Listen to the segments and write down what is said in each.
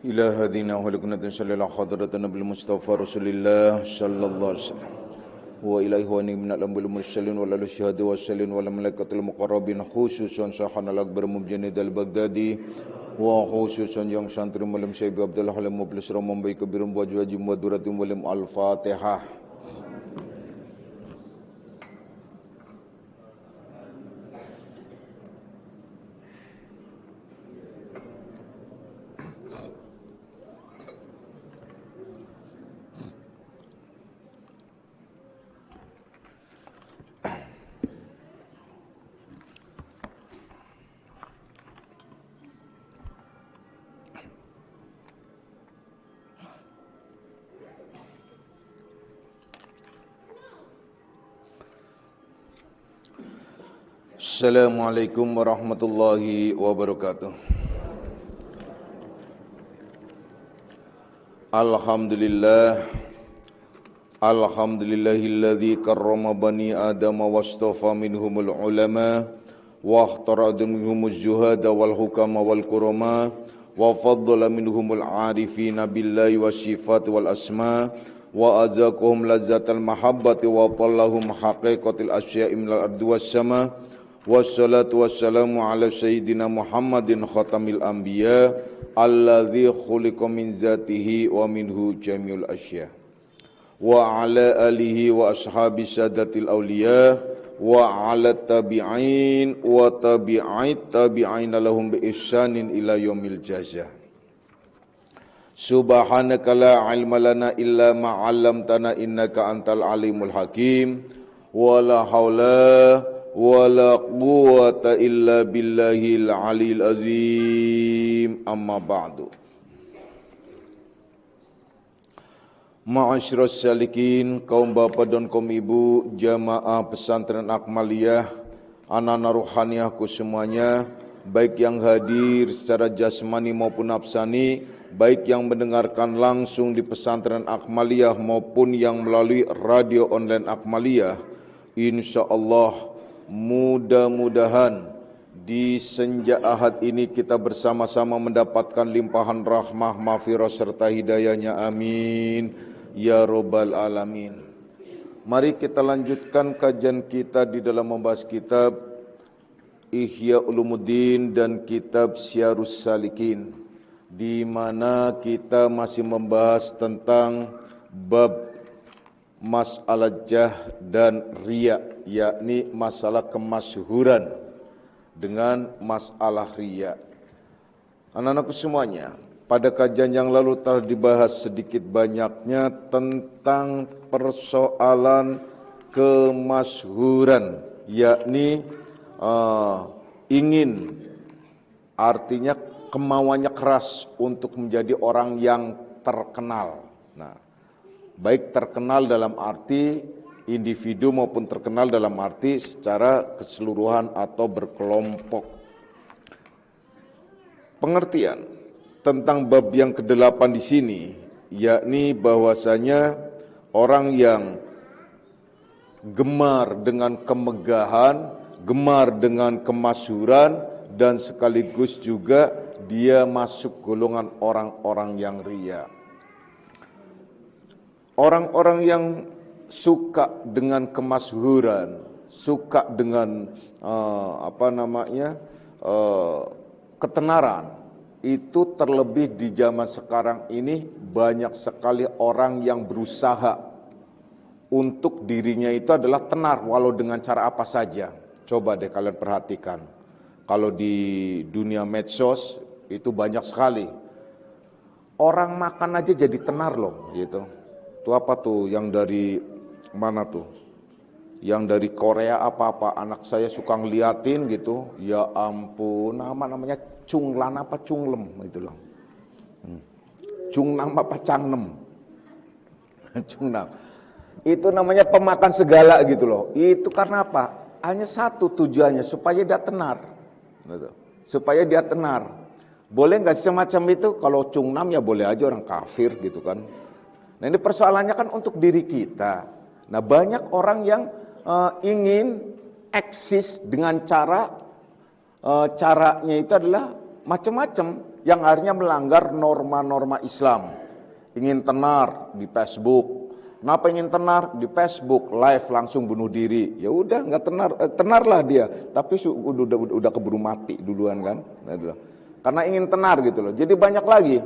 إلى هدينا ولكنا صلى الله حضرة النبي المصطفى رسول الله صلى الله عليه وسلم وإلى إخواني من الأنبياء المرسلين والشهداء والصالحين والملائكة المقربين خصوصا شيخنا الأكبر مجند al-Baghdadi wa khususan yang santri malam Syekh Abdullah Halim Mublis Ramam baik kebirum wajib waduratim walim al-Fatihah. Assalamualaikum warahmatullahi wabarakatuh. Alhamdulillahilladzi karrama bani Adam wastafa minhumul ulama wa ikhtara minhumuz zuhada wal hukama wal kurama wa faddala minhumul arifina billahi wasyifat wal asma wa azakuhum lazzatal mahabbati wa tallahum haqiqatil asya'i minal ardi was sama. Wassalatu wassalamu ala sayyidina Muhammadin khatamil anbiya alladzi khuliqa min zatihi wa minhu jami'ul asya wa ala alihi wa ashabi sadatil awliya wa ala tabi'in wa tabi'ait tabi'ina lahum bi ihsanin ila yaumil jazaa. Subhanaka la ilma lana illa ma 'allamtana innaka antal alimul hakim wa la haula wala quwwata illa billahil aliyil azim, amma ba'du. Ma'asyiras salikin, kaum bapak dan kaum ibu, jamaah pesantren Akmaliyah, anak-anak ruhaniyahku semuanya, baik yang hadir secara jasmani maupun nafsani, baik yang mendengarkan langsung di pesantren Akmaliyah maupun yang melalui radio online Akmaliyah, insyaallah mudah-mudahan di senja Ahad ini kita bersama-sama mendapatkan limpahan rahmah, maghfirah serta hidayahnya, amin ya rabbal alamin. Mari kita lanjutkan kajian kita di dalam membahas kitab Ihya Ulumuddin dan kitab Syarus Salikin, di mana kita masih membahas tentang bab masalah jah dan riya, yakni masalah kemasyhuran dengan masalah riya. Anak-anakku semuanya, pada kajian yang lalu telah dibahas sedikit banyaknya tentang persoalan kemasyhuran, yakni ingin, artinya kemauannya keras untuk menjadi orang yang terkenal. Nah, baik terkenal dalam arti individu maupun terkenal dalam arti secara keseluruhan atau berkelompok. Pengertian tentang bab yang ke-8 di sini, yakni bahwasanya orang yang gemar dengan kemegahan, gemar dengan kemasyhuran, dan sekaligus juga dia masuk golongan orang-orang yang riya. Orang-orang yang suka dengan kemasyhuran, suka dengan ketenaran, itu terlebih di zaman sekarang ini banyak sekali orang yang berusaha untuk dirinya itu adalah tenar walau dengan cara apa saja. Coba deh kalian perhatikan, kalau di dunia medsos itu banyak sekali orang makan aja jadi tenar loh gitu. Itu apa tuh yang dari mana tuh? Yang dari Korea apa-apa, anak saya suka ngeliatin gitu. Ya ampun, namanya Cunglan apa Cunglem gitu loh. Cungnam apa Cangnem. Cungnam. Itu namanya pemakan segala gitu loh. Itu karena apa? Hanya satu tujuannya, supaya dia tenar. Gitu. Supaya dia tenar. Boleh nggak semacam itu? Kalau Cungnam ya boleh aja, orang kafir gitu kan. Nah, ini persoalannya kan untuk diri kita. Nah, banyak orang yang ingin eksis dengan caranya itu adalah macam-macam. yang akhirnya melanggar norma-norma Islam. Ingin tenar di Facebook. Kenapa ingin tenar? Di Facebook live langsung bunuh diri. Ya udah nggak tenar, tenarlah dia. Tapi udah keburu mati duluan kan. Nah, karena ingin tenar gitu loh. Jadi banyak lagi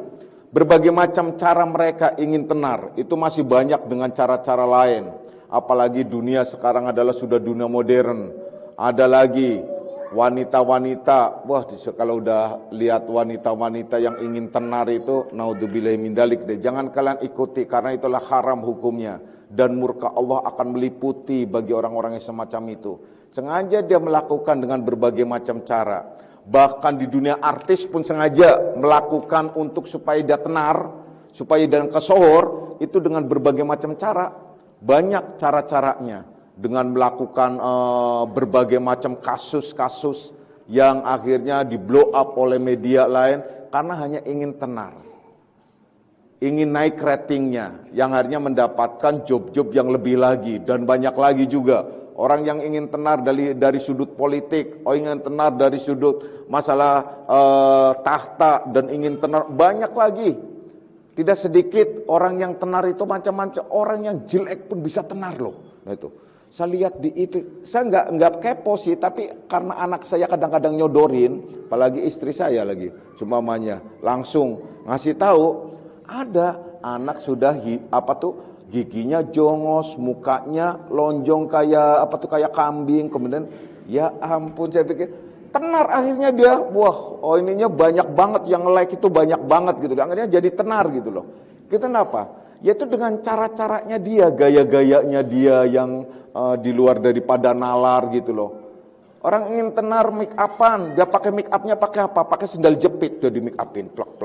berbagai macam cara mereka ingin tenar. Itu masih banyak dengan cara-cara lain. Apalagi dunia sekarang adalah sudah dunia modern. Ada lagi wanita-wanita, wah kalau udah lihat wanita-wanita yang ingin tenar itu, naudzubillahi min dzalik deh, jangan kalian ikuti karena itulah haram hukumnya dan murka Allah akan meliputi bagi orang-orang yang semacam itu. Sengaja dia melakukan dengan berbagai macam cara. Bahkan di dunia artis pun sengaja melakukan untuk supaya dia tenar, supaya dia kesohor, itu dengan berbagai macam cara. Banyak cara-caranya. Dengan melakukan berbagai macam kasus-kasus yang akhirnya di blow up oleh media lain karena hanya ingin tenar, ingin naik ratingnya, yang akhirnya mendapatkan job-job yang lebih lagi dan banyak lagi juga orang yang ingin tenar dari sudut politik, ingin tenar dari sudut masalah tahta dan ingin tenar, banyak lagi. Tidak sedikit orang yang tenar itu macam-macam, orang yang jelek pun bisa tenar loh. Nah itu. Saya lihat di itu, saya nggak kepo sih, tapi karena anak saya kadang-kadang nyodorin, apalagi istri saya lagi, seumpamanya langsung ngasih tahu, ada anak sudah giginya jongos, mukanya lonjong kayak kayak kambing, kemudian ya ampun saya pikir tenar akhirnya dia, wah ininya banyak banget yang like itu banyak banget gitu, akhirnya jadi tenar gitu loh. Kenapa? Yaitu dengan cara-caranya dia, gaya-gayanya dia yang di luar daripada nalar gitu loh. Orang ingin tenar make upan, dia pakai make upnya pakai apa? Pakai sendal jepit, dia di make upin, plok.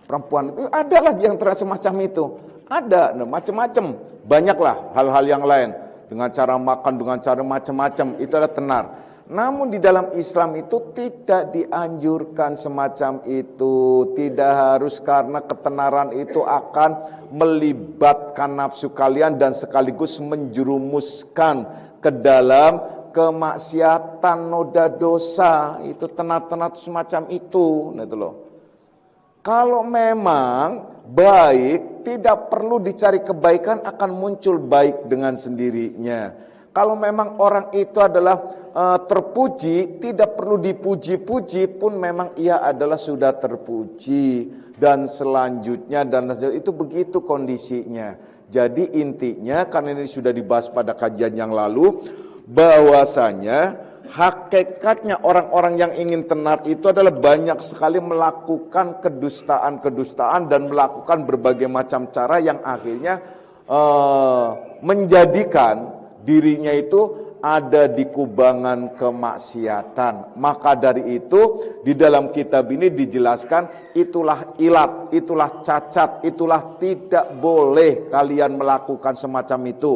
Perempuan itu ada lagi yang terasa semacam itu, ada, nah, macam-macam, banyaklah hal-hal yang lain dengan cara makan, dengan cara macam-macam itu adalah tenar. Namun di dalam Islam itu tidak dianjurkan semacam itu. Tidak harus karena ketenaran itu akan melibatkan nafsu kalian dan sekaligus menjerumuskan ke dalam kemaksiatan, noda dosa. Itu tenar-tenar semacam itu. Nah, itu loh. Kalau memang baik, tidak perlu dicari kebaikan, akan muncul baik dengan sendirinya. Kalau memang orang itu adalah terpuji, tidak perlu dipuji-puji pun memang ia adalah sudah terpuji. Dan selanjutnya, itu begitu kondisinya. Jadi intinya, karena ini sudah dibahas pada kajian yang lalu, bahwasanya hakikatnya orang-orang yang ingin tenar itu adalah banyak sekali melakukan kedustaan-kedustaan dan melakukan berbagai macam cara yang akhirnya menjadikan dirinya itu ada di kubangan kemaksiatan. Maka dari itu di dalam kitab ini dijelaskan itulah ilat, itulah cacat, itulah tidak boleh kalian melakukan semacam itu.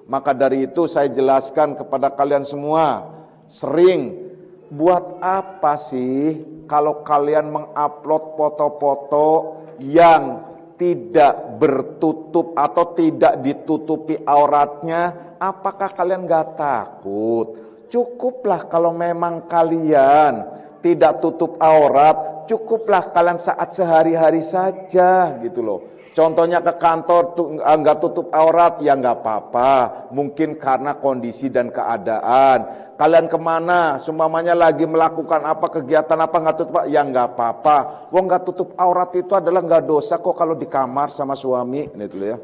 Maka dari itu saya jelaskan kepada kalian semua, sering buat apa sih kalau kalian mengupload foto-foto yang tidak bertutup atau tidak ditutupi auratnya? Apakah kalian gak takut? Cukuplah kalau memang kalian tidak tutup aurat, cukuplah kalian saat sehari-hari saja gitu loh. Contohnya ke kantor nggak tutup aurat, ya nggak apa-apa. Mungkin karena kondisi dan keadaan. Kalian kemana, seumpamanya lagi melakukan apa, kegiatan apa nggak tutup, ya nggak apa-apa. Wong nggak tutup aurat itu adalah nggak dosa kok kalau di kamar sama suami, gitu ya.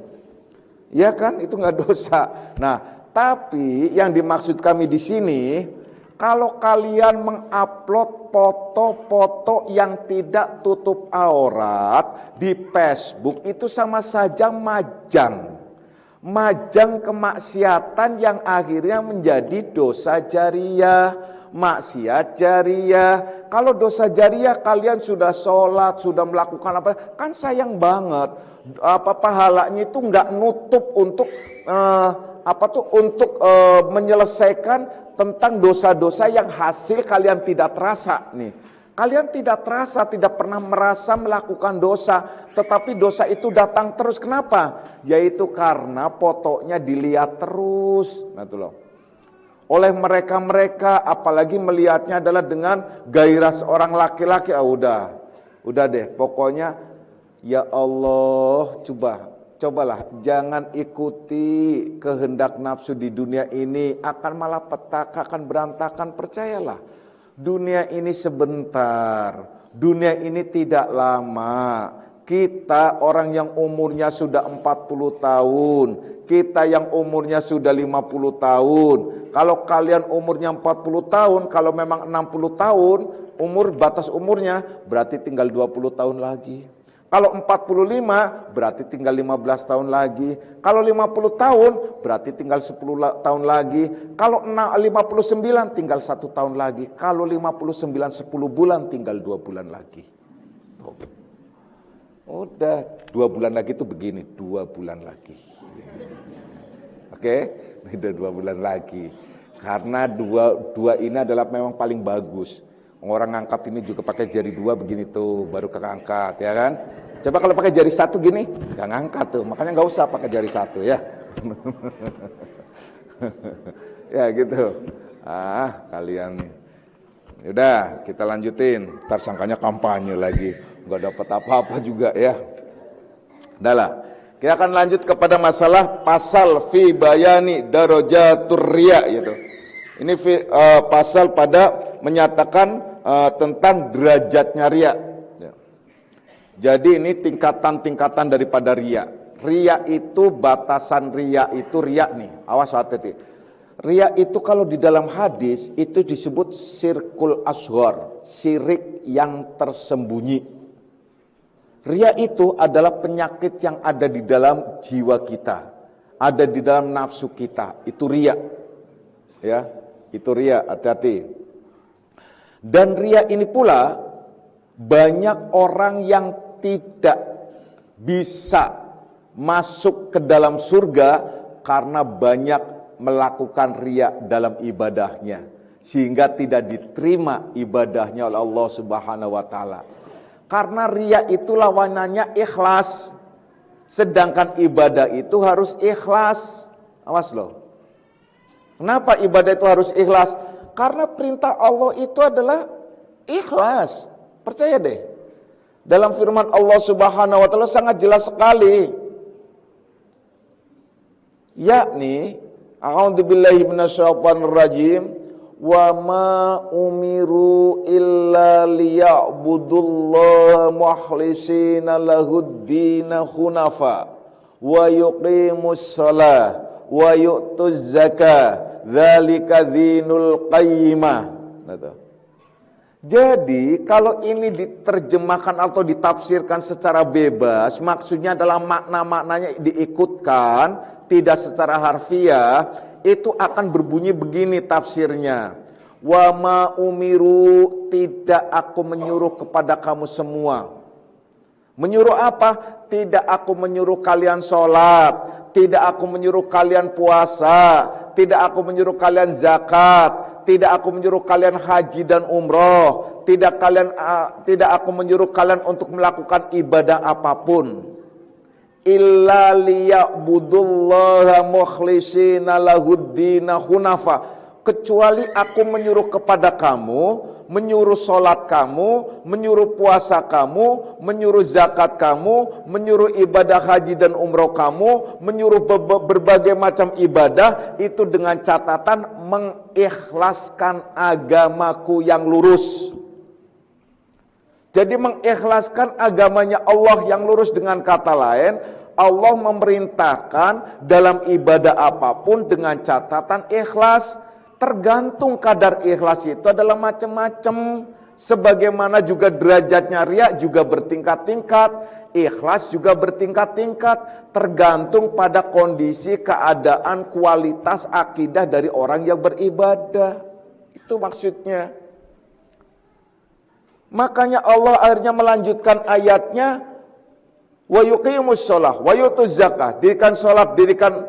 Ya kan, itu nggak dosa. Nah, tapi yang dimaksud kami di sini, kalau kalian mengupload foto-foto yang tidak tutup aurat di Facebook, itu sama saja majang kemaksiatan yang akhirnya menjadi dosa jariyah, maksiat jariyah. Kalau dosa jariyah kalian sudah sholat, sudah melakukan apa, kan sayang banget. Pahalanya itu nggak nutup untuk menyelesaikan tentang dosa-dosa yang hasil kalian tidak terasa nih. Kalian tidak terasa, tidak pernah merasa melakukan dosa, tetapi dosa itu datang terus. Kenapa? Yaitu karena fotonya dilihat terus. Nah itu loh. Oleh mereka-mereka, apalagi melihatnya adalah dengan gairah seorang laki-laki, udah Udah deh, pokoknya ya Allah, cobalah jangan ikuti kehendak nafsu di dunia ini, akan malah petaka, akan berantakan. Percayalah, dunia ini sebentar, dunia ini tidak lama. Kita orang yang umurnya sudah 40 tahun, kita yang umurnya sudah 50 tahun. Kalau kalian umurnya 40 tahun, kalau memang 60 tahun batas umurnya, berarti tinggal 20 tahun lagi. Kalau 45 berarti tinggal 15 tahun lagi. Kalau 50 tahun berarti tinggal 10 tahun lagi. Kalau 59 tinggal 1 tahun lagi. Kalau 59 10 bulan tinggal 2 bulan lagi. Udah 2 bulan lagi itu begini, 2 bulan lagi. Oke, udah 2 bulan lagi. Karena dua ini adalah memang paling bagus. Orang ngangkat ini juga pakai jari 2 begini tuh, baru keangkat, ya kan? Coba kalau pakai jari 1 gini, gak ngangkat tuh. Makanya gak usah pakai jari 1 ya. Ya gitu. Kalian nih. Yaudah, kita lanjutin. Ntar sangkanya kampanye lagi. Gak dapat apa-apa juga ya. Udah lah. Kita akan lanjut kepada masalah pasal fi bayani darajatur riya gitu. Ini pasal pada menyatakan tentang derajatnya riya. Jadi ini tingkatan-tingkatan daripada riya. Riya itu batasan riya itu riya nih. Awas hati-hati. Riya itu kalau di dalam hadis itu disebut syirkul asghar, syirik yang tersembunyi. Riya itu adalah penyakit yang ada di dalam jiwa kita, ada di dalam nafsu kita. Itu riya. Ya, itu riya, hati-hati. Dan riya ini pula banyak orang yang tidak bisa masuk ke dalam surga karena banyak melakukan riya dalam ibadahnya, sehingga tidak diterima ibadahnya oleh Allah Subhanahu wa taala. Karena riya itu lawanannya ikhlas, sedangkan ibadah itu harus ikhlas. Awas loh. Kenapa ibadah itu harus ikhlas? Karena perintah Allah itu adalah ikhlas. Percaya deh. Dalam firman Allah Subhanahu wa taala sangat jelas sekali. Yakni, a'udzubillahi minasyaitonir rajim, wa ma umiru illa liya'budullaha mukhlishina lahud-din hunafa wa yuqimus shalah wa yu'tuz zakah dzalika dinul qayyimah. Jadi kalau ini diterjemahkan atau ditafsirkan secara bebas, maksudnya adalah makna-maknanya diikutkan, tidak secara harfiah, itu akan berbunyi begini tafsirnya. Wa ma umiru, tidak aku menyuruh kepada kamu semua. Menyuruh apa? Tidak aku menyuruh kalian sholat, tidak aku menyuruh kalian puasa, tidak aku menyuruh kalian zakat, tidak aku menyuruh kalian haji dan umroh, tidak aku menyuruh kalian untuk melakukan ibadah apapun. Illa liya'budullaha mukhlishina lahud-din hunafa. Kecuali aku menyuruh kepada kamu, menyuruh sholat kamu, menyuruh puasa kamu, menyuruh zakat kamu, menyuruh ibadah haji dan umroh kamu, menyuruh berbagai macam ibadah, itu dengan catatan mengikhlaskan agamaku yang lurus. Jadi mengikhlaskan agamanya Allah yang lurus, dengan kata lain, Allah memerintahkan dalam ibadah apapun dengan catatan ikhlas. Tergantung kadar ikhlas itu adalah macam-macam. Sebagaimana juga derajatnya riya juga bertingkat-tingkat, ikhlas juga bertingkat-tingkat, tergantung pada kondisi, keadaan, kualitas akidah dari orang yang beribadah. Itu maksudnya. Makanya Allah akhirnya melanjutkan ayatnya, wa yuqimus shalah wa yutuz zakah, dirikan salat, dirikan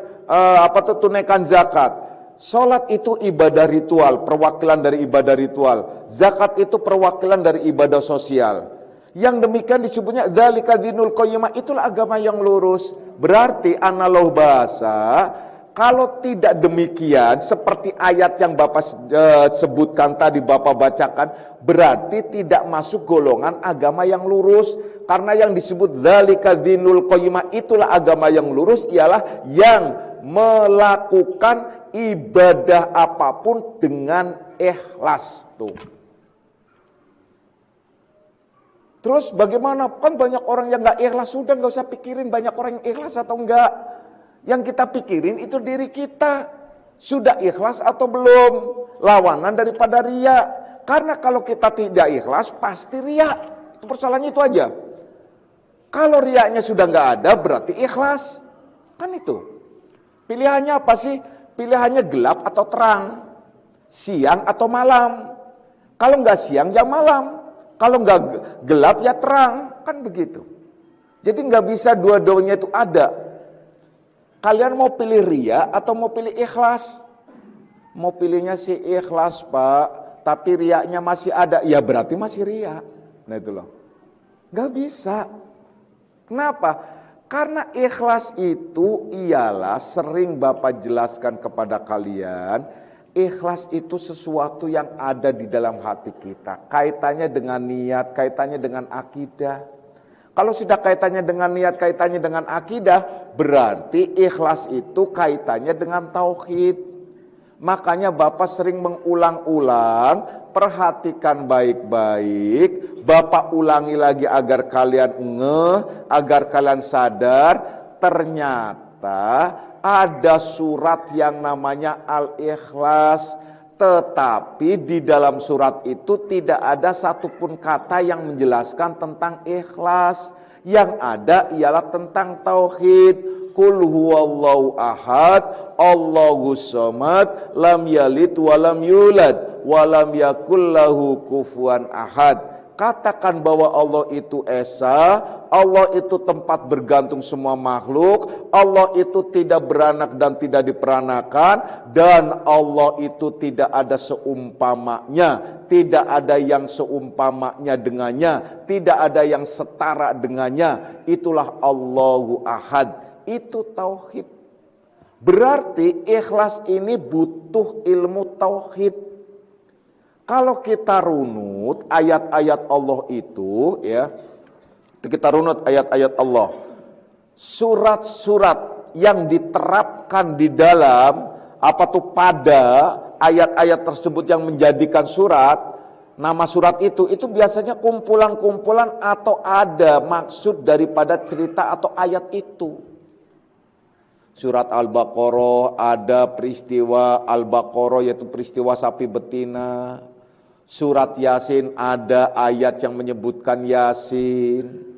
tunaikan zakat. Salat itu ibadah ritual, perwakilan dari ibadah ritual. Zakat itu perwakilan dari ibadah sosial. Yang demikian disebutnya dzalika dinul qayyimah, itulah agama yang lurus. Berarti analog bahasa, Kalau tidak demikian, seperti ayat yang Bapak sebutkan tadi, Bapak bacakan, berarti tidak masuk golongan agama yang lurus. Karena yang disebut dzalika dinul qayyimah, itulah agama yang lurus, ialah yang melakukan ibadah apapun dengan ikhlas. Tuh. Terus bagaimana? Kan banyak orang yang gak ikhlas, sudah gak usah pikirin banyak orang yang ikhlas atau enggak. Yang kita pikirin itu diri kita. Sudah ikhlas atau belum? Lawanan daripada riya. Karena kalau kita tidak ikhlas, pasti riya. Itu persoalannya itu aja. Kalau riyanya sudah nggak ada, berarti ikhlas. Kan itu. Pilihannya apa sih? Pilihannya gelap atau terang. Siang atau malam. Kalau nggak siang, ya malam. Kalau nggak gelap, ya terang. Kan begitu. Jadi nggak bisa dua-duanya itu ada. Kalian mau pilih riya atau mau pilih ikhlas? Mau pilihnya sih ikhlas, Pak, tapi riyanya masih ada, ya berarti masih riya. Nah itu loh. Gak bisa. Kenapa? Karena ikhlas itu ialah, sering Bapak jelaskan kepada kalian, ikhlas itu sesuatu yang ada di dalam hati kita. Kaitannya dengan niat, kaitannya dengan akidah. Kalau sudah kaitannya dengan niat, kaitannya dengan akidah, berarti ikhlas itu kaitannya dengan tauhid. Makanya Bapak sering mengulang-ulang, perhatikan baik-baik, Bapak ulangi lagi agar kalian ngeh, agar kalian sadar, ternyata ada surat yang namanya Al-Ikhlas. Tetapi di dalam surat itu tidak ada satupun kata yang menjelaskan tentang ikhlas. Yang ada ialah tentang tauhid. Qul huwallahu ahad, Allahus samad, lam yalid wa lam yulad, wa lam yakul lahu kufuwan ahad. Katakan bahwa Allah itu esa, Allah itu tempat bergantung semua makhluk, Allah itu tidak beranak dan tidak diperanakan, dan Allah itu tidak ada seumpamanya, tidak ada yang seumpamanya dengannya, tidak ada yang setara dengannya. Itulah Allahu Ahad, itu tauhid. Berarti ikhlas ini butuh ilmu tauhid. Kalau kita runut ayat-ayat Allah itu, ya, kita runut ayat-ayat Allah, surat-surat yang diterapkan di dalam apa tuh pada ayat-ayat tersebut yang menjadikan surat, nama surat itu biasanya kumpulan-kumpulan atau ada maksud daripada cerita atau ayat itu. Surat Al-Baqarah ada peristiwa Al-Baqarah, yaitu peristiwa sapi betina. Surat Yasin ada ayat yang menyebutkan Yasin.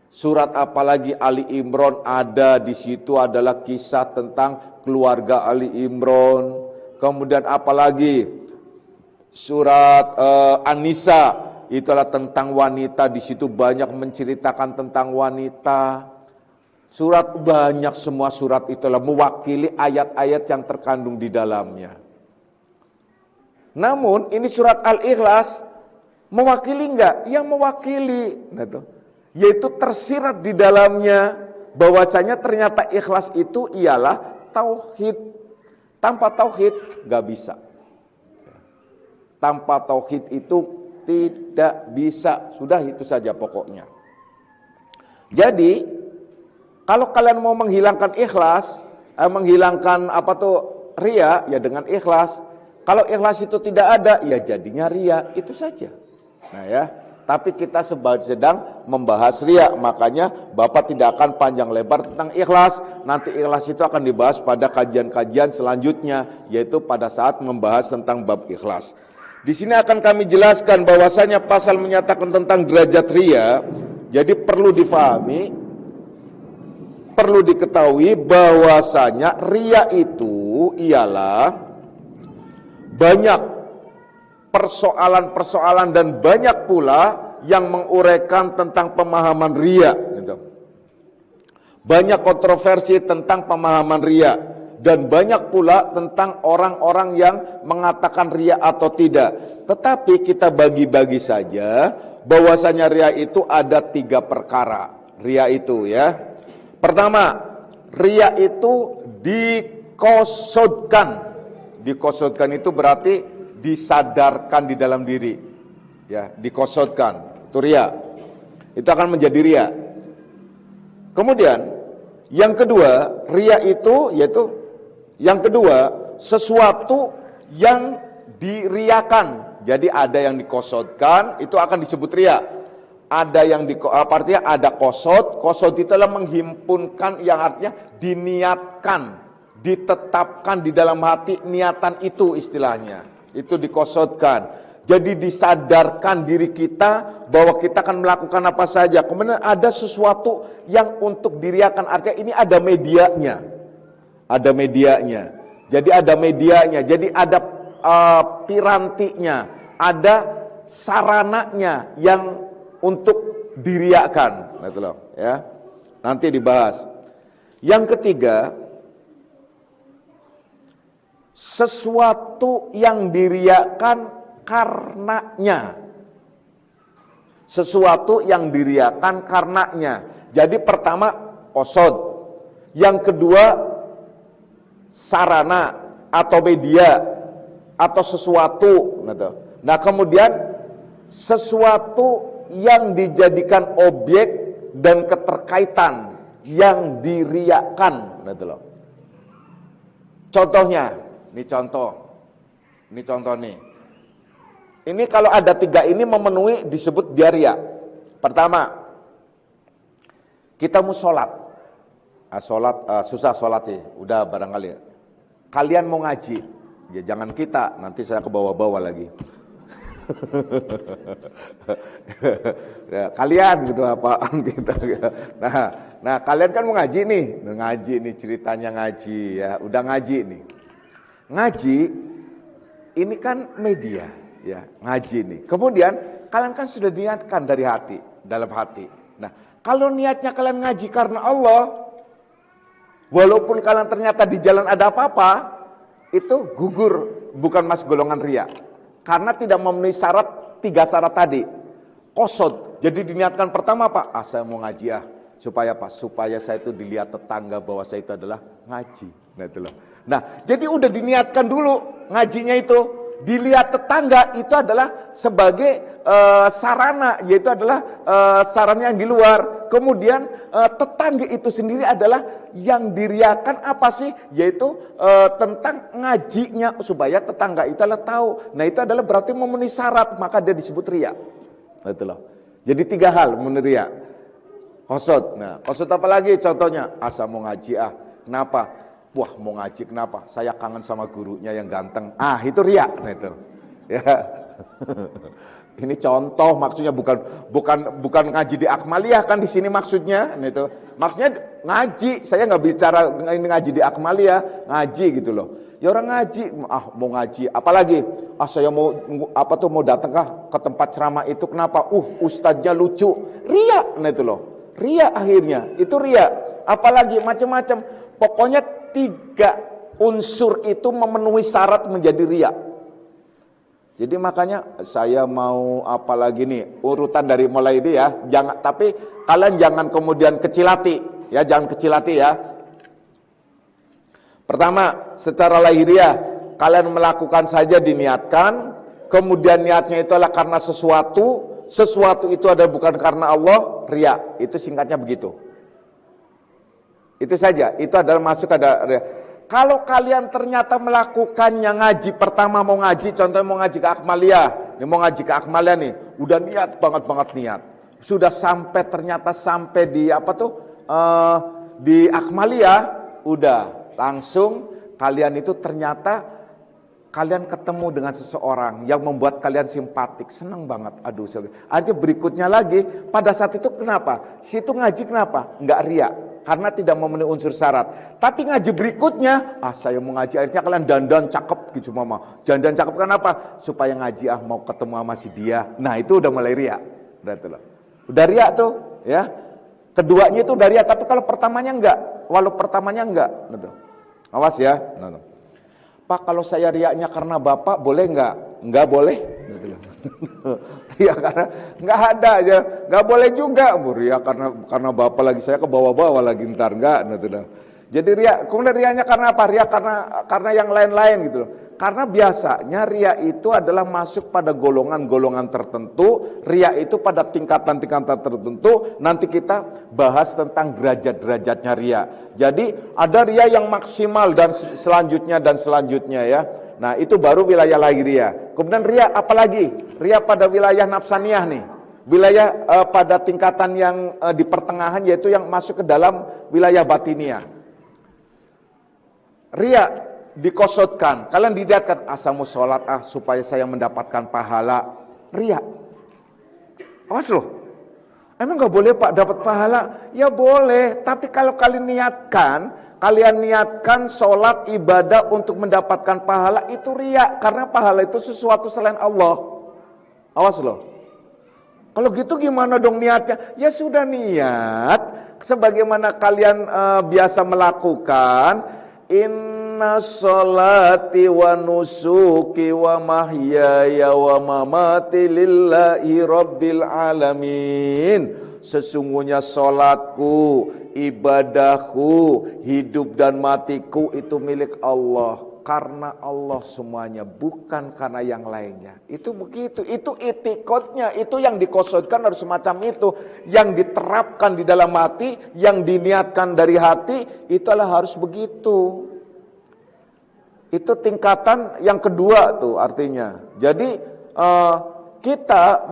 Surat apalagi Ali Imran ada, di situ adalah kisah tentang keluarga Ali Imran. Kemudian apalagi surat An-Nisa, itulah tentang wanita, di situ banyak menceritakan tentang wanita. Surat banyak, semua surat itulah mewakili ayat-ayat yang terkandung di dalamnya. Namun ini surat Al-Ikhlas mewakili enggak? Yang mewakili, yaitu tersirat di dalamnya bahwasanya ternyata ikhlas itu ialah tauhid. Tanpa tauhid enggak bisa. Tanpa tauhid itu tidak bisa. Sudah itu saja pokoknya. Jadi kalau kalian mau menghilangkan ikhlas, menghilangkan riya, ya dengan ikhlas. Kalau ikhlas itu tidak ada, ya jadinya riya, itu saja. Nah ya, tapi kita sedang membahas riya, makanya Bapak tidak akan panjang lebar tentang ikhlas. Nanti ikhlas itu akan dibahas pada kajian-kajian selanjutnya, yaitu pada saat membahas tentang bab ikhlas. Di sini akan kami jelaskan bahwasanya pasal menyatakan tentang derajat riya. Jadi perlu difahami, perlu diketahui bahwasanya riya itu ialah banyak persoalan-persoalan dan banyak pula yang menguraikan tentang pemahaman riya. Banyak kontroversi tentang pemahaman riya dan banyak pula tentang orang-orang yang mengatakan riya atau tidak. Tetapi kita bagi-bagi saja bahwasanya riya itu ada 3 perkara. Riya itu ya. Pertama, riya itu dikosodkan. Dikosodkan itu berarti disadarkan di dalam diri. Ya, dikosodkan. Itu riya. Itu akan menjadi riya. Kemudian yang kedua, riya itu yaitu yang kedua sesuatu yang diriakan. Jadi ada yang dikosodkan, itu akan disebut riya. Ada yang artinya ada kosod. Kosod itu adalah menghimpunkan, yang artinya diniatkan, ditetapkan di dalam hati niatan itu, istilahnya. Itu dikosodkan. Jadi disadarkan diri kita bahwa kita akan melakukan apa saja. Kemudian ada sesuatu yang untuk diriakan, artinya ini ada medianya. Ada medianya. Jadi ada medianya. Jadi ada pirantinya, ada sarananya yang untuk diriakan. Gitu loh, ya. Nanti dibahas. Yang ketiga, sesuatu yang diriakan karenanya. Sesuatu yang diriakan karenanya. Jadi pertama qasad, yang kedua sarana atau media atau sesuatu. Nah, kemudian sesuatu yang dijadikan objek dan keterkaitan yang diriakan. Contohnya, ini contoh nih. Ini kalau ada tiga ini memenuhi disebut dia riya. Pertama, kita mau sholat. Susah sholat sih, udah barangkali. Kalian mau ngaji, ya jangan kita, nanti saya ke bawah-bawah lagi. Ya, kalian gitu apaan kita. Nah kalian kan mau ngaji nih, ceritanya ngaji ya, udah ngaji nih. Ngaji ini kan media ya, ngaji nih. Kemudian kalian kan sudah niatkan dari hati, dalam hati. Nah, kalau niatnya kalian ngaji karena Allah, walaupun kalian ternyata di jalan ada apa-apa, itu gugur, bukan masuk golongan riya. Karena tidak memenuhi syarat, 3 syarat tadi. Qasad, jadi diniatkan pertama apa? Saya mau ngaji supaya apa? Supaya saya itu dilihat tetangga bahwa saya itu adalah ngaji. Nah, jadi udah diniatkan dulu ngajinya itu. Dilihat tetangga itu adalah sebagai sarana, yaitu adalah sarana yang di luar. Kemudian tetangga itu sendiri adalah yang diriakan apa sih? Yaitu tentang ngajinya, supaya tetangga itu adalah tahu. Nah, itu adalah berarti memenuhi syarat, maka dia disebut riya. Itulah. Jadi 3 hal memenuhi riya. Qasad. Nah, qasad apa lagi contohnya? Asa mau ngaji Kenapa? Wah, mau ngaji kenapa? Saya kangen sama gurunya yang ganteng. Itu riya. Nah, itu. Ya. Ini contoh, maksudnya bukan ngaji di Akmaliyah kan di sini maksudnya. Nah, itu. Maksudnya ngaji. Saya nggak bicara ini ngaji di Akmaliyah, ngaji gitu loh. Ya orang ngaji, mau ngaji. Apalagi, saya mau datang ke tempat ceramah itu kenapa? Ustadznya lucu. Riya. Nah, itu loh. Riya akhirnya. Itu riya. Apalagi macam-macam. Pokoknya 3 unsur itu memenuhi syarat menjadi riya. Jadi makanya saya mau apalagi nih, urutan dari mulai ini ya. Tapi kalian jangan kemudian kecil hati ya, jangan kecil hati ya. Pertama, secara lahiriah kalian melakukan saja diniatkan, kemudian niatnya itu adalah karena sesuatu itu ada bukan karena Allah, riya. Itu singkatnya begitu. Itu saja, itu adalah masuk ada. Kalau kalian ternyata melakukannya ngaji, pertama mau ngaji, contohnya mau ngaji ke Akmaliyah, mau ngaji ke Akmaliyah nih, udah niat banget niat, sudah ternyata sampai di di Akmaliyah, udah langsung kalian itu ternyata kalian ketemu dengan seseorang yang membuat kalian simpatik, senang banget. Aja berikutnya lagi, pada saat itu kenapa? Situ ngaji kenapa? Enggak riya. Karena tidak memenuhi unsur syarat. Tapi ngaji berikutnya, saya mau ngaji, akhirnya kalian dandan cakep gitu mama. Dandan cakep kenapa? Supaya ngaji mau ketemu sama si dia. Nah, itu udah mulai riya. Udah riya tuh, ya. Keduanya itu udah riya, tapi kalau pertamanya enggak. Walau pertamanya enggak, gitu. Awas ya. Pak, kalau saya riyanya karena Bapak boleh enggak? Enggak boleh, gitu loh. Riya karena nggak ada aja, nggak boleh juga. Riya karena Bapak lagi, saya ke bawah-bawah lagi ntar enggak. Jadi ria, kemudian rianya karena apa? Ria karena yang lain-lain gitu loh. Karena biasanya ria itu adalah masuk pada golongan-golongan tertentu, ria itu pada tingkatan-tingkatan tertentu. Nanti kita bahas tentang derajat-derajatnya ria. Jadi ada ria yang maksimal dan selanjutnya ya. Nah, itu baru wilayah lahiriah. Kemudian ria apalagi? Ria pada wilayah nafsaniyah nih. Wilayah pada tingkatan yang di pertengahan, yaitu yang masuk ke dalam wilayah batiniah. Ria dikosotkan, kalian dilihatkan, asamu sholat supaya saya mendapatkan pahala. Ria. Awas loh. Emang gak boleh Pak dapat pahala? Ya boleh, tapi kalau kalian niatkan sholat ibadah untuk mendapatkan pahala, itu ria. Karena pahala itu sesuatu selain Allah. Awas loh. Kalau gitu gimana dong niatnya? Ya sudah niat, sebagaimana kalian biasa melakukan. Inna sholati wa nusuki wa mahyaya wa mamati lillahi rabbil alamin. Sesungguhnya sholatku, ibadahku, hidup dan matiku itu milik Allah. Karena Allah semuanya, bukan karena yang lainnya. Itu begitu, itu itikadnya, itu yang dikosotkan harus semacam itu. Yang diterapkan di dalam hati, yang diniatkan dari hati, itulah harus begitu. Itu tingkatan yang kedua tuh artinya. Jadi kita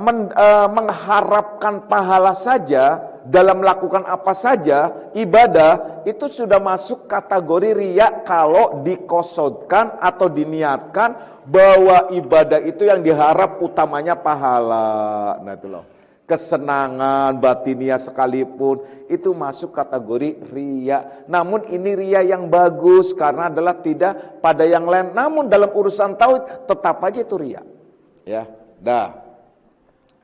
mengharapkan pahala saja dalam melakukan apa saja ibadah itu sudah masuk kategori riya kalau dikosotkan atau diniatkan bahwa ibadah itu yang diharap utamanya pahala. Nah itu loh, kesenangan batiniah sekalipun itu masuk kategori riya. Namun ini riya yang bagus karena adalah tidak pada yang lain. Namun dalam urusan tauhid tetap aja itu riya. Ya, dah.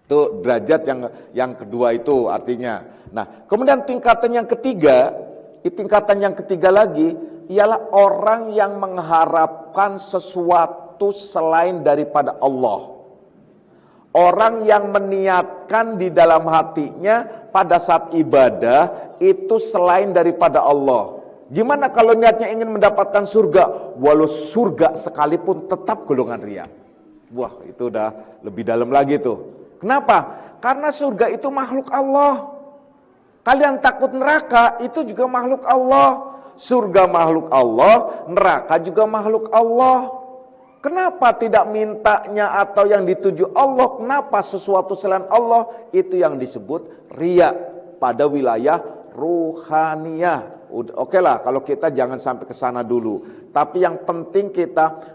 Itu derajat yang kedua itu artinya. Nah, kemudian tingkatan yang ketiga lagi ialah orang yang mengharapkan sesuatu selain daripada Allah. Orang yang meniatkan di dalam hatinya pada saat ibadah itu selain daripada Allah. Gimana kalau niatnya ingin mendapatkan surga? Walau surga sekalipun tetap golongan riya. Wah, itu udah lebih dalam lagi tuh. Kenapa? Karena surga itu makhluk Allah. Kalian takut neraka, itu juga makhluk Allah. Surga makhluk Allah, neraka juga makhluk Allah. Kenapa tidak mintanya atau yang dituju Allah? Kenapa sesuatu selain Allah? Itu yang disebut riya pada wilayah ruhaniyah. Oke lah, kalau kita jangan sampai ke sana dulu. Tapi yang penting kita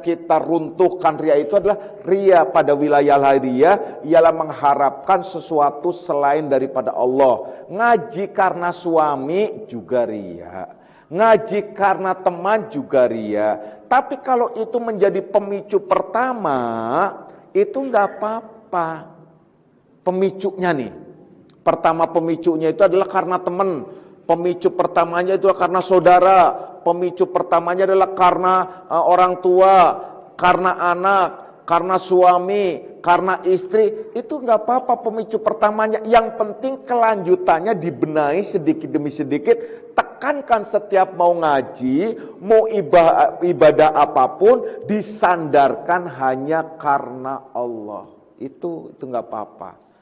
kita runtuhkan riya itu adalah riya pada wilayah lahiriah ialah mengharapkan sesuatu selain daripada Allah. Ngaji karena suami juga riya. Ngaji karena teman juga riya. Tapi kalau itu menjadi pemicu pertama, itu enggak apa-apa. Pemicunya nih. Pertama pemicunya itu adalah karena teman. Pemicu pertamanya itu karena saudara. Pemicu pertamanya adalah karena orang tua, karena anak, karena suami, karena istri. Itu enggak apa-apa pemicu pertamanya. Yang penting kelanjutannya dibenahi sedikit demi sedikit. Tekankan setiap mau ngaji, mau ibadah apapun, disandarkan hanya karena Allah. Itu enggak apa-apa.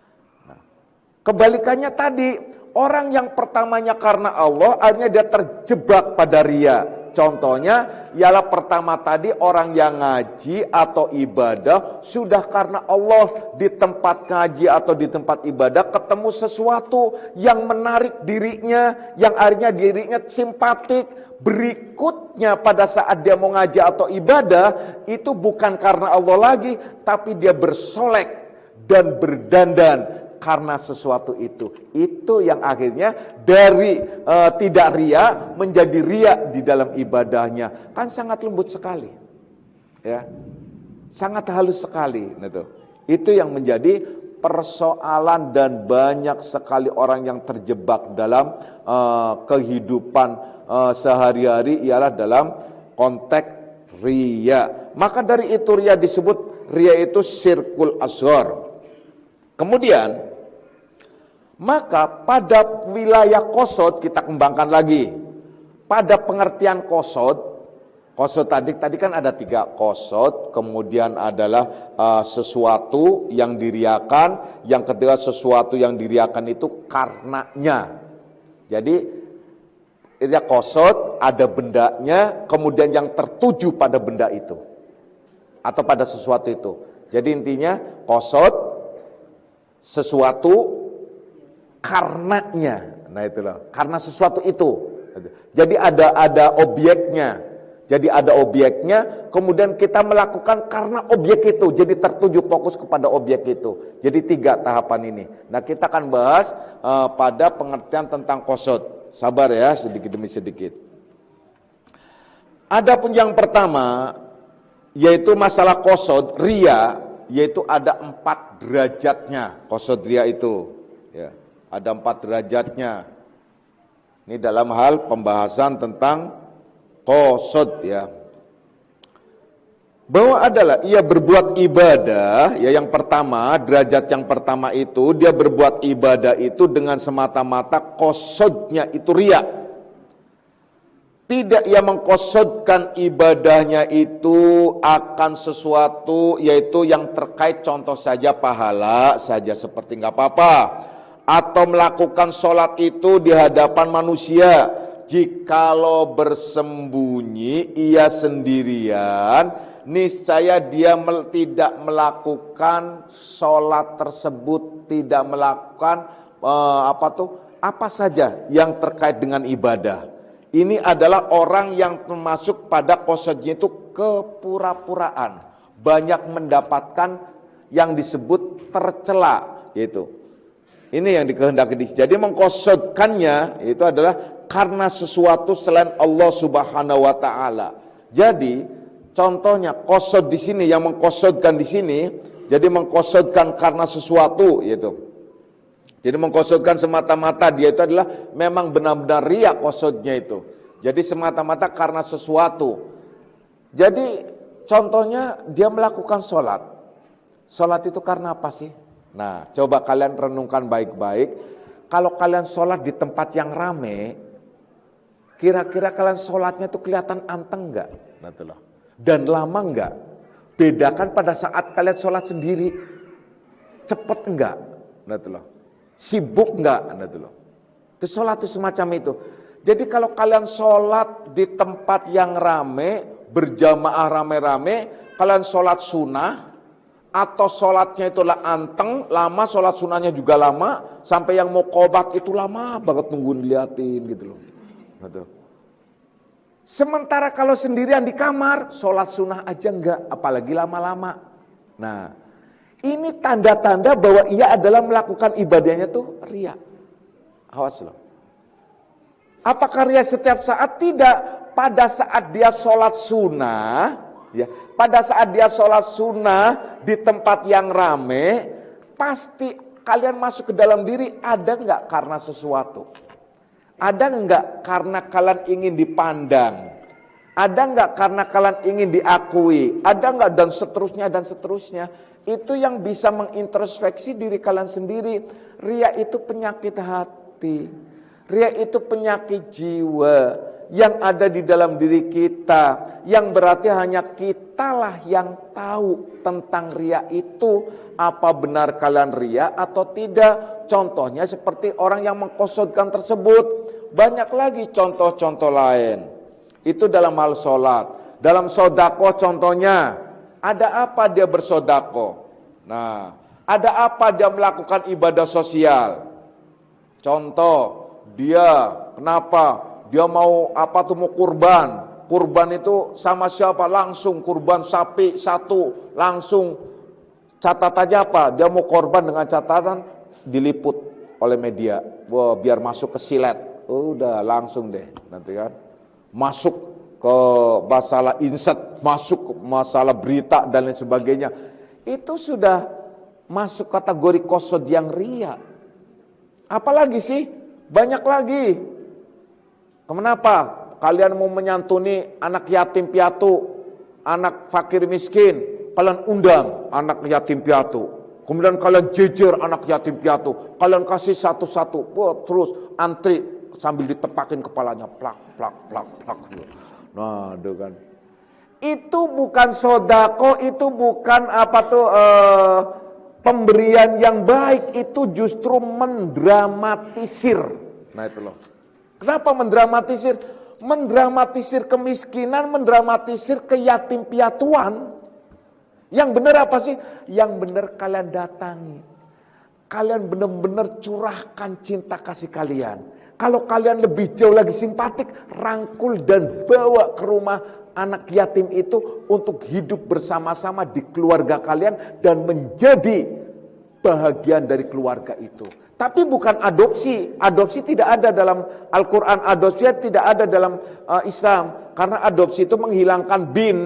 Kebalikannya tadi, orang yang pertamanya karena Allah, akhirnya dia terjebak pada riya. Contohnya, ialah pertama tadi orang yang ngaji atau ibadah, sudah karena Allah di tempat ngaji atau di tempat ibadah, ketemu sesuatu yang menarik dirinya, yang akhirnya dirinya simpatik. Berikutnya pada saat dia mau ngaji atau ibadah, itu bukan karena Allah lagi, tapi dia bersolek dan berdandan. Karena sesuatu itu yang akhirnya dari tidak riya menjadi riya di dalam ibadahnya. Kan sangat lembut sekali, ya, sangat halus sekali. Itu yang menjadi persoalan dan banyak sekali orang yang terjebak dalam kehidupan sehari-hari ialah dalam konteks riya. Maka dari itu riya disebut riya itu syirkul asghar. Kemudian Maka pada wilayah qasad kita kembangkan lagi. Pada pengertian qasad tadi kan ada 3 qasad, kemudian adalah sesuatu yang diriakan, yang kedua sesuatu yang diriakan itu karenanya. Jadi ya qasad ada bendanya, kemudian yang tertuju pada benda itu atau pada sesuatu itu. Jadi intinya qasad sesuatu karenanya. Nah itulah, karena sesuatu itu. Jadi ada obyeknya. Jadi ada obyeknya, kemudian kita melakukan karena objek itu. Jadi tertuju fokus kepada objek itu. Jadi 3 tahapan ini. Nah kita akan bahas pada pengertian tentang qasad. Sabar ya, sedikit demi sedikit. Adapun yang pertama, yaitu masalah qasad riya, yaitu ada 4 derajatnya qasad riya itu. Ya, ada 4 derajatnya. Ini dalam hal pembahasan tentang qasad ya. Bahwa adalah ia berbuat ibadah, ya yang pertama, derajat yang pertama itu dia berbuat ibadah itu dengan semata-mata qasadnya itu riya. Tidak ia mengqasadkan ibadahnya itu akan sesuatu yaitu yang terkait contoh saja pahala saja seperti nggak apa-apa, atau melakukan sholat itu di hadapan manusia. Jikalau bersembunyi ia sendirian, niscaya dia tidak melakukan sholat tersebut, tidak melakukan apa saja yang terkait dengan ibadah. Ini adalah orang yang termasuk pada qasadnya itu kepura-puraan, banyak mendapatkan yang disebut tercela, yaitu ini yang dikehendaki. Jadi mengqasadkannya itu adalah karena sesuatu selain Allah Subhanahu wa taala. Jadi contohnya qasad di sini, yang mengqasadkan di sini, jadi mengqasadkan karena sesuatu yaitu. Jadi mengqasadkan semata-mata dia itu adalah memang benar-benar riya qasadnya itu. Jadi semata-mata karena sesuatu. Jadi contohnya dia melakukan sholat. Sholat itu karena apa sih? Nah, coba kalian renungkan baik-baik. Kalau kalian sholat di tempat yang rame, kira-kira kalian sholatnya itu kelihatan anteng enggak? Nah, itulah. Dan lama enggak? Bedakan pada saat kalian sholat sendiri, cepet enggak? Nah, itulah. Sibuk enggak? Nah, itulah. Itu sholat itu semacam itu. Jadi kalau kalian sholat di tempat yang rame, berjamaah rame-rame, kalian sholat sunnah, atau sholatnya itulah anteng, lama, sholat sunnahnya juga lama, sampai yang mau qobat itu lama banget nungguin diliatin gitu loh. Betul. Sementara kalau sendirian di kamar, sholat sunnah aja enggak, apalagi lama-lama. Nah, ini tanda-tanda bahwa ia adalah melakukan ibadahnya tuh riya. Awas loh. Apakah riya setiap saat? Tidak. Pada saat dia sholat sunnah, ya, pada saat dia sholat sunnah di tempat yang rame, pasti kalian masuk ke dalam diri, ada enggak karena sesuatu? Ada enggak karena kalian ingin dipandang? Ada enggak karena kalian ingin diakui? Ada enggak dan seterusnya dan seterusnya? Itu yang bisa mengintrospeksi diri kalian sendiri. Riya itu penyakit hati. Riya itu penyakit jiwa yang ada di dalam diri kita, yang berarti hanya kitalah yang tahu tentang riya itu, apa benar kalian riya atau tidak. Contohnya seperti orang yang mengqasadkan tersebut. Banyak lagi contoh-contoh lain. Itu dalam hal sholat. Dalam sodako contohnya, ada apa dia bersodako? Nah, ada apa dia melakukan ibadah sosial? Contoh, dia kenapa? Dia mau mau kurban. Kurban itu sama siapa? Langsung kurban sapi satu. Langsung catat aja apa? Dia mau korban dengan catatan diliput oleh media. Wah, biar masuk ke silet. Udah langsung deh nanti kan. Masuk ke masalah inset, masuk ke masalah berita dan lain sebagainya. Itu sudah masuk kategori qasad yang riya. Apalagi sih? Banyak lagi. Kenapa? Kalian mau menyantuni anak yatim piatu, anak fakir miskin, kalian undang anak yatim piatu. Kemudian kalian jejer anak yatim piatu, kalian kasih satu-satu, terus antri sambil ditepakin kepalanya, plak, plak, plak, plak. Nah, itu kan. Itu bukan sodako, itu bukan pemberian yang baik, itu justru mendramatisir. Nah itu loh. Kenapa mendramatisir? Mendramatisir kemiskinan, mendramatisir keyatim piatuan. Yang benar apa sih? Yang benar kalian datangi. Kalian benar-benar curahkan cinta kasih kalian. Kalau kalian lebih jauh lagi simpatik, rangkul dan bawa ke rumah anak yatim itu untuk hidup bersama-sama di keluarga kalian dan menjadi bahagian dari keluarga itu. Tapi bukan adopsi. Adopsi tidak ada dalam Al-Quran. Adopsi tidak ada dalam Islam. Karena adopsi itu menghilangkan bin.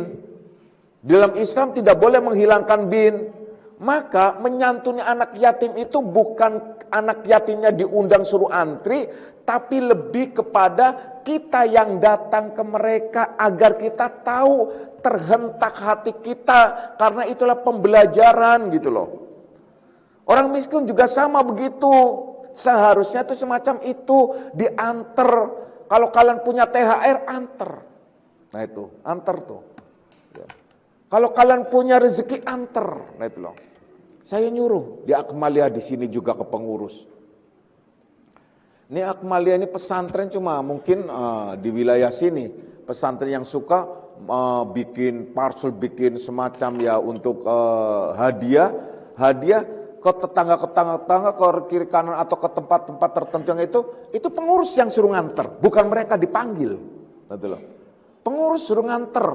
Dalam Islam tidak boleh menghilangkan bin. Maka menyantuni anak yatim itu bukan anak yatimnya diundang suruh antri, tapi lebih kepada kita yang datang ke mereka agar kita tahu terhentak hati kita. Karena itulah pembelajaran gitu loh. Orang miskin juga sama begitu. Seharusnya itu semacam itu, diantar. Kalau kalian punya THR, antar. Nah itu, antar tuh. Kalau kalian punya rezeki, antar. Nah itu loh. Saya nyuruh di Akmalia di sini juga ke pengurus. Ini Akmalia ini pesantren cuma mungkin di wilayah sini. Pesantren yang suka bikin parcel, bikin semacam ya untuk hadiah ke tetangga-tetangga, ke kiri kanan atau ke tempat-tempat tertentu yang itu pengurus yang suruh nganter, bukan mereka dipanggil. Gitu loh. Pengurus suruh nganter,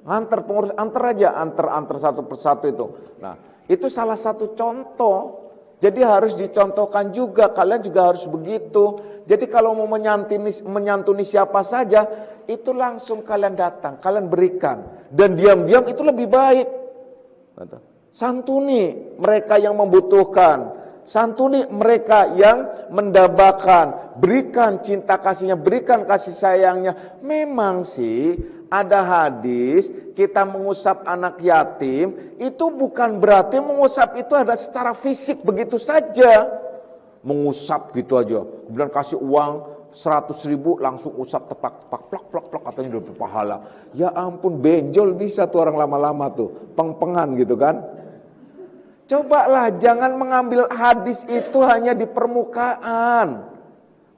nganter pengurus antar aja, antar satu persatu itu. Nah, itu salah satu contoh. Jadi harus dicontohkan juga, kalian juga harus begitu. Jadi kalau mau menyantuni siapa saja, itu langsung kalian datang, kalian berikan. Dan diam-diam itu lebih baik. Santuni mereka yang membutuhkan. Santuni mereka yang mendambakan. Berikan cinta kasihnya, berikan kasih sayangnya. Memang sih ada hadis kita mengusap anak yatim itu bukan berarti mengusap itu ada secara fisik begitu saja. Mengusap gitu aja. Kemudian kasih uang 100.000 langsung usap tepak-tepak plak katanya udah berpahala. Ya ampun, benjol bisa tuh orang lama-lama tuh. Peng-pengan gitu kan. Cobalah jangan mengambil hadis itu hanya di permukaan.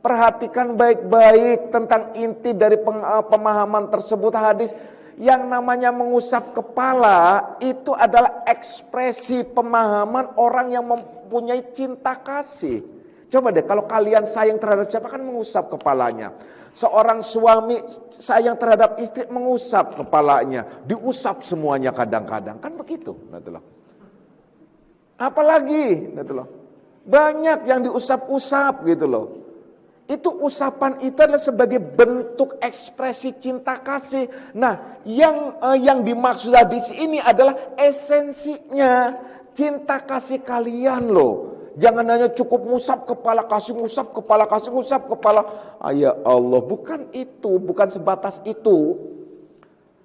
Perhatikan baik-baik tentang inti dari pemahaman tersebut hadis. Yang namanya mengusap kepala itu adalah ekspresi pemahaman orang yang mempunyai cinta kasih. Coba deh kalau kalian sayang terhadap siapa kan mengusap kepalanya. Seorang suami sayang terhadap istri mengusap kepalanya. Diusap semuanya kadang-kadang. Kan begitu. Apalagi gitu loh. Banyak yang diusap-usap gitu loh. Itu usapan itu adalah sebagai bentuk ekspresi cinta kasih. Nah, yang dimaksud hadis ini adalah esensinya cinta kasih kalian loh. Jangan hanya cukup ngusap kepala, kasih ngusap kepala, kasih ngusap kepala. Ya Allah, bukan itu, bukan sebatas itu.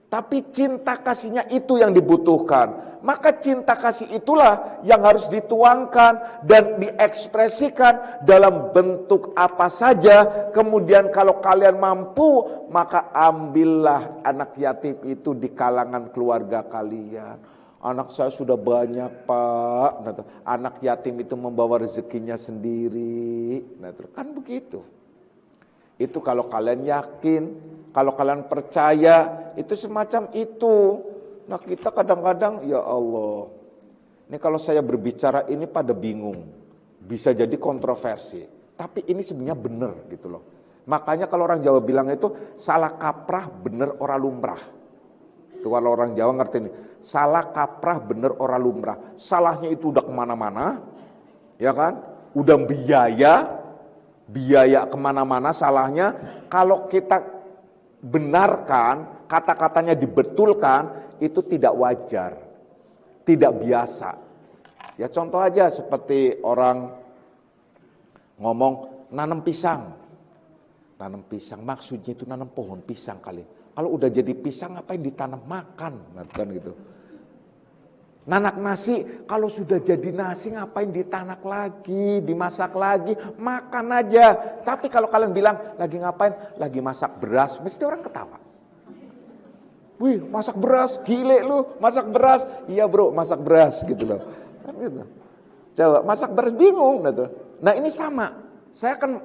Tapi cinta kasihnya itu yang dibutuhkan. Maka cinta kasih itulah yang harus dituangkan dan diekspresikan dalam bentuk apa saja. Kemudian kalau kalian mampu, maka ambillah anak yatim itu di kalangan keluarga kalian. Anak saya sudah banyak Pak. Anak yatim itu membawa rezekinya sendiri. Kan begitu. Itu kalau kalian yakin. Kalau kalian percaya, itu semacam itu. Nah kita kadang-kadang, ya Allah. Ini kalau saya berbicara ini pada bingung. Bisa jadi kontroversi. Tapi ini sebenarnya benar gitu loh. Makanya kalau orang Jawa bilang itu, salah kaprah bener ora lumrah. Itu kalau orang Jawa ngerti ini. Salah kaprah bener ora lumrah. Salahnya itu udah kemana-mana. Ya kan? Udah biaya kemana-mana salahnya. Kalau kita benarkan, kata-katanya dibetulkan, itu tidak wajar, tidak biasa. Ya contoh aja seperti orang ngomong nanam pisang. Nanam pisang maksudnya itu nanam pohon pisang kali. Kalau udah jadi pisang ngapain ditanam makan, kan gitu. Nanak nasi, kalau sudah jadi nasi ngapain ditanak lagi, dimasak lagi, makan aja. Tapi kalau kalian bilang, lagi ngapain? Lagi masak beras, mesti orang ketawa. Wih, masak beras, gile lu, masak beras. Iya bro, masak beras gitu loh. Kan gitu. Coba, masak beras bingung gitu. Nah ini sama, saya akan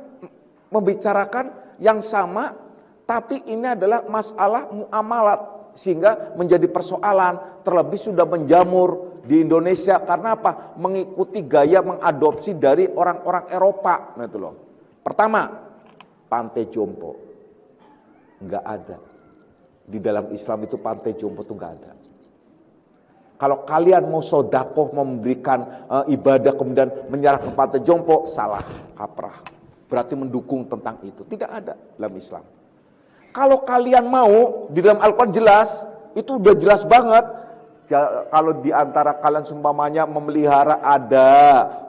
membicarakan yang sama, tapi ini adalah masalah muamalat. Sehingga menjadi persoalan, terlebih sudah menjamur di Indonesia. Karena apa? Mengikuti gaya mengadopsi dari orang-orang Eropa. Nah itu loh. Pertama, pantai jompo. Enggak ada. Di dalam Islam itu pantai jompo itu enggak ada. Kalau kalian mau sodakoh, memberikan ibadah, kemudian menyerahkan pantai jompo, salah, kaprah. Berarti mendukung tentang itu. Tidak ada dalam Islam. Kalau kalian mau, di dalam Al-Quran jelas, itu udah jelas banget. Kalau di antara kalian seumpamanya memelihara ada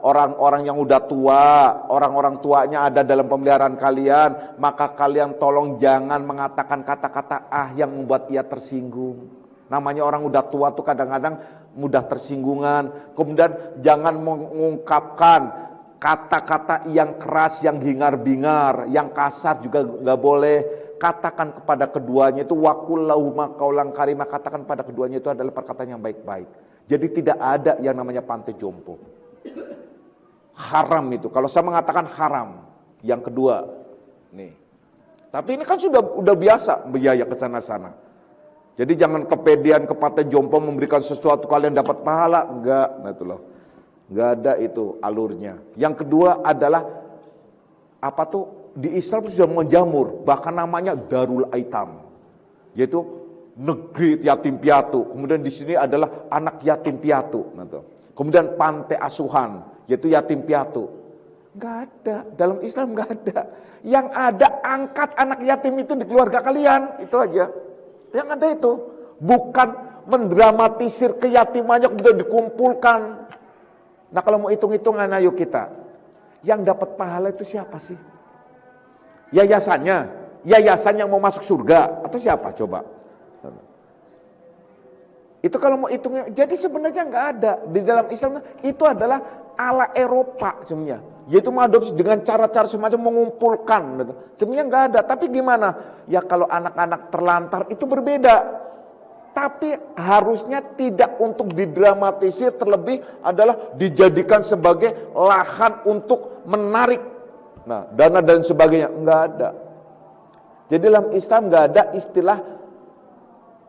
orang-orang yang udah tua, orang-orang tuanya ada dalam pemeliharaan kalian, maka kalian tolong jangan mengatakan kata-kata yang membuat ia tersinggung. Namanya orang udah tua tuh kadang-kadang mudah tersinggungan. Kemudian jangan mengungkapkan kata-kata yang keras, yang hingar-bingar, yang kasar juga nggak boleh. Katakan kepada keduanya itu wakullahuma qaulan karimah, katakan pada keduanya itu adalah perkataan yang baik-baik. Jadi tidak ada yang namanya pantai jompo. Haram itu. Kalau saya mengatakan haram. Yang kedua, nih. Tapi ini kan udah biasa biaya ke sana-sana. Jadi jangan kepedean ke pantai jompo memberikan sesuatu kalian dapat pahala, enggak, nah itu loh. Enggak ada itu alurnya. Yang kedua adalah apa tuh? Di Islam sudah menjamur, bahkan namanya Darul Aitam, yaitu negeri yatim piatu. Kemudian di sini adalah anak yatim piatu. Kemudian pantai asuhan, yaitu yatim piatu. Nggak ada, dalam Islam nggak ada. Yang ada angkat anak yatim itu di keluarga kalian, itu aja. Yang ada itu, bukan mendramatisir keyatimannya kemudian dikumpulkan. Nah kalau mau hitung-hitungan ayo kita, yang dapat pahala itu siapa sih? Yayasannya, yayasan yang mau masuk surga atau siapa coba? Itu kalau mau hitungnya, jadi sebenarnya nggak ada di dalam Islam. Itu adalah ala Eropa sebenarnya, yaitu mengadopsi dengan cara-cara semacam mengumpulkan. Sebenarnya nggak ada. Tapi gimana? Ya kalau anak-anak terlantar itu berbeda. Tapi harusnya tidak untuk didramatisir, terlebih adalah dijadikan sebagai lahan untuk menarik dana dan sebagainya, enggak ada. Jadi dalam Islam enggak ada istilah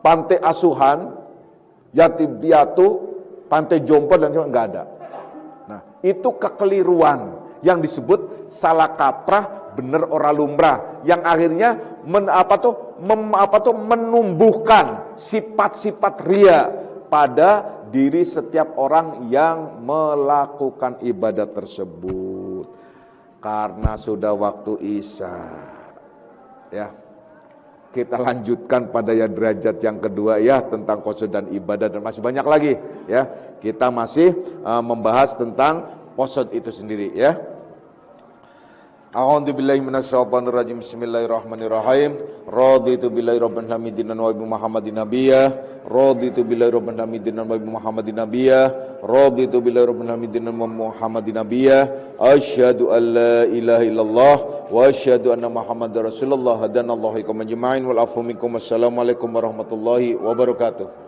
pantai asuhan, yatim piatu, pantai jompo dan sebagainya, enggak ada. Nah, itu kekeliruan yang disebut salah kaprah, bener ora lumrah, yang akhirnya menumbuhkan sifat-sifat ria pada diri setiap orang yang melakukan ibadah tersebut. Karena sudah waktu Isya, ya kita lanjutkan pada yang derajat yang kedua ya, tentang qasad dan ibadah, dan masih banyak lagi ya. Kita masih membahas tentang qasad itu sendiri ya. A'udzubillahi minasyaitonirrajim. Bismillahirrahmanirrahim. Raditu billahi rabban hamidinan wa bi Muhammadin nabiyya. Raditu billahi rabban hamidinan wa bi Muhammadin nabiyya. Raditu billahi rabban hamidinan wa Muhammadin nabiyya. Asyhadu an la ilaha illallah wa asyhadu anna Muhammadar Rasulullah. Hadanallahu ikum ajma'in wal afu minkum. Wassalamualaikum warahmatullahi wabarakatuh.